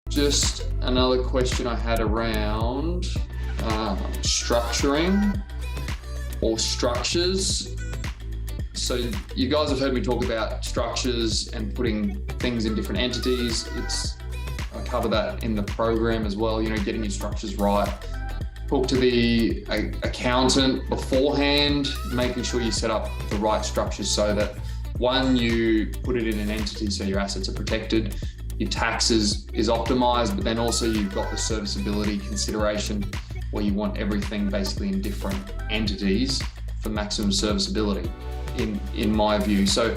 Just another question I had around structuring or structures. So you guys have heard me talk about structures and putting things in different entities. I cover that in the program as well, getting your structures right. Talk to the accountant beforehand, making sure you set up the right structures so that one, you put it in an entity so your assets are protected, your taxes is optimized, but then also you've got the serviceability consideration where you want everything basically in different entities for maximum serviceability, in my view. So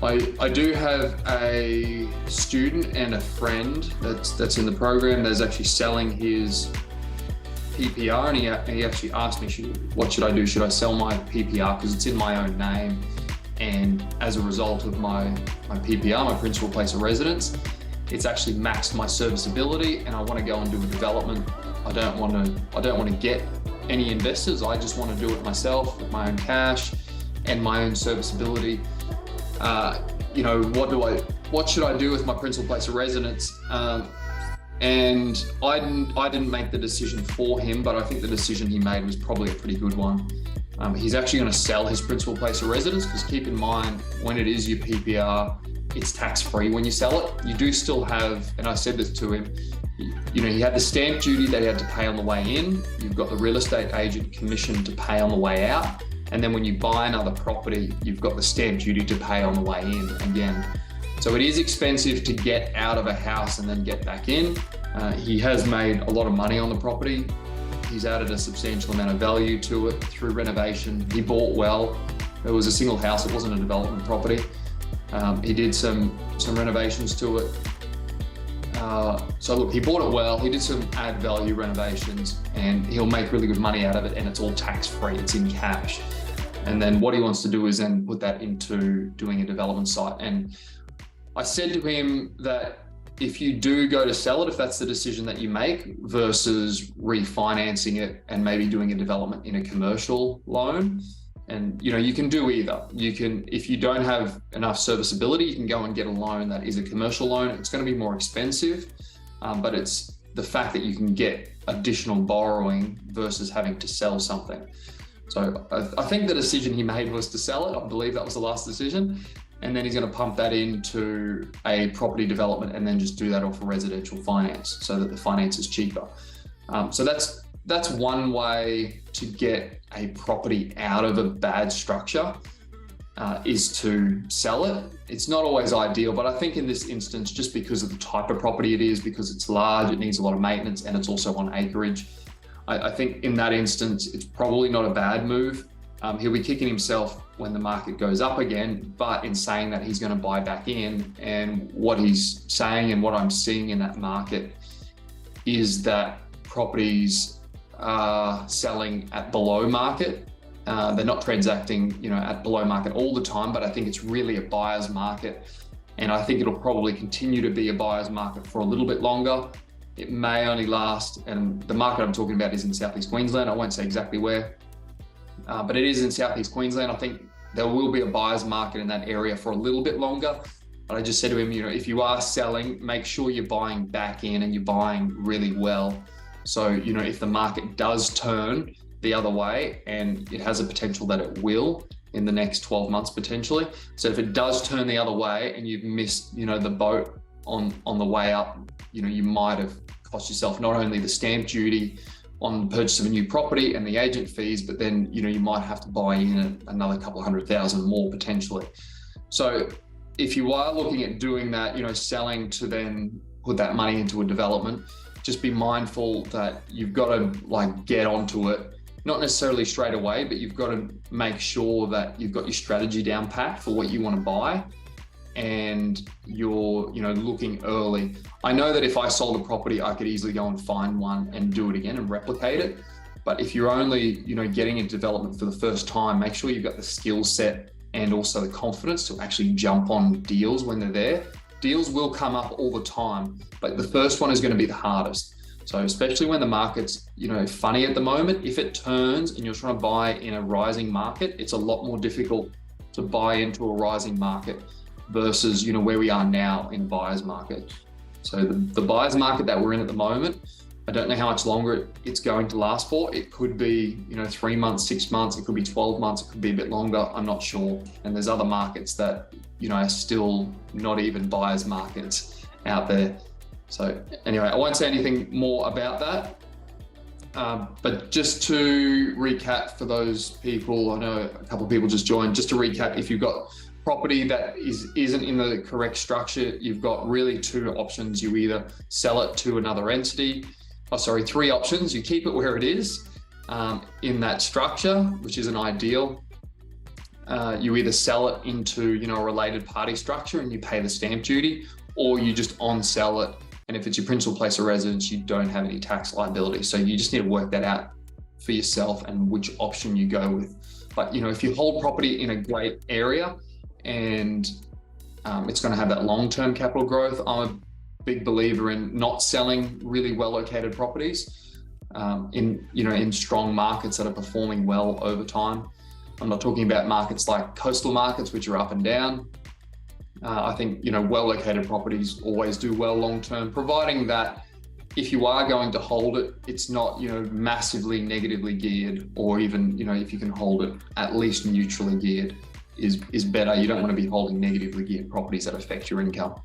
I do have a student and a friend that's in the program that's actually selling his PPR, and he actually asked me, what should I do? Should I sell my PPR because it's in my own name? And as a result of my PPR, my principal place of residence, it's actually maxed my serviceability, and I want to go and do a development. I don't want to get any investors. I just want to do it myself with my own cash and my own serviceability. What should I do with my principal place of residence? And I didn't make the decision for him, but I think the decision he made was probably a pretty good one. He's actually going to sell his principal place of residence, because keep in mind, when it is your PPR, it's tax-free when you sell it. You do still have, and I said this to him, he had the stamp duty that he had to pay on the way in. You've got the real estate agent commission to pay on the way out. And then when you buy another property, you've got the stamp duty to pay on the way in again. So it is expensive to get out of a house and then get back in. He has made a lot of money on the property. He's added a substantial amount of value to it through renovation. He bought well. It was a single house, it wasn't a development property. He did some renovations to it. So look, he bought it well. He did some add value renovations, and he'll make really good money out of it, and it's all tax-free, it's in cash. And then what he wants to do is then put that into doing a development site. And I said to him that if you do go to sell it, if that's the decision that you make, versus refinancing it and maybe doing a development in a commercial loan, and you can do either. You can, if you don't have enough serviceability, you can go and get a loan that is a commercial loan. It's going to be more expensive, but it's the fact that you can get additional borrowing versus having to sell something. So I think the decision he made was to sell it. I believe that was the last decision. And then he's going to pump that into a property development and then just do that off a residential finance so that the finance is cheaper. So that's one way to get a property out of a bad structure, is to sell it. It's not always ideal, but I think in this instance, just because of the type of property it is, because it's large, it needs a lot of maintenance, and it's also on acreage, I think in that instance, it's probably not a bad move. He'll be kicking himself when the market goes up again, but in saying that, he's going to buy back in. And what he's saying and what I'm seeing in that market is that properties are selling at below market. They're not transacting, at below market all the time, but I think it's really a buyer's market. And I think it'll probably continue to be a buyer's market for a little bit longer. It may only last, and the market I'm talking about is in Southeast Queensland. I won't say exactly where, but it is in Southeast Queensland. I think there will be a buyer's market in that area for a little bit longer. But I just said to him, if you are selling, make sure you're buying back in and you're buying really well. So, if the market does turn the other way, and it has a potential that it will in the next 12 months potentially. So if it does turn the other way and you've missed, the boat on the way up, you might have cost yourself not only the stamp duty on the purchase of a new property and the agent fees, but then, you might have to buy in another couple of $100,000 more potentially. So if you are looking at doing that, selling to then put that money into a development, just be mindful that you've got to get onto it, not necessarily straight away, but you've got to make sure that you've got your strategy down pat for what you want to buy, and you're, looking early. I know that if I sold a property, I could easily go and find one and do it again and replicate it. But if you're only, getting into development for the first time, make sure you've got the skill set and also the confidence to actually jump on deals when they're there. Deals will come up all the time, but the first one is going to be the hardest. So especially when the market's, funny at the moment, if it turns and you're trying to buy in a rising market, it's a lot more difficult to buy into a rising market versus, where we are now in buyer's market. So the buyer's market that we're in at the moment, I don't know how much longer it's going to last for. It could be, 3 months, 6 months, it could be 12 months, it could be a bit longer, I'm not sure. And there's other markets that, are still not even buyer's markets out there. So anyway, I won't say anything more about that. But just to recap for those people, I know a couple of people just joined, just to recap, if you've got property that isn't in the correct structure, you've got really 2 options. You either sell it to another entity, 3 options. You keep it where it is in that structure, which isn't ideal. You either sell it into, a related party structure and you pay the stamp duty, or you just on-sell it. And if it's your principal place of residence, you don't have any tax liability. So you just need to work that out for yourself and which option you go with. But, if you hold property in a great area and it's going to have that long-term capital growth, I'm a big believer in not selling really well-located properties in strong markets that are performing well over time. I'm not talking about markets like coastal markets, which are up and down. I think, well-located properties always do well long-term, providing that if you are going to hold it, it's not, massively negatively geared, or even, if you can hold it at least neutrally geared is better. You don't want to be holding negatively geared properties that affect your income.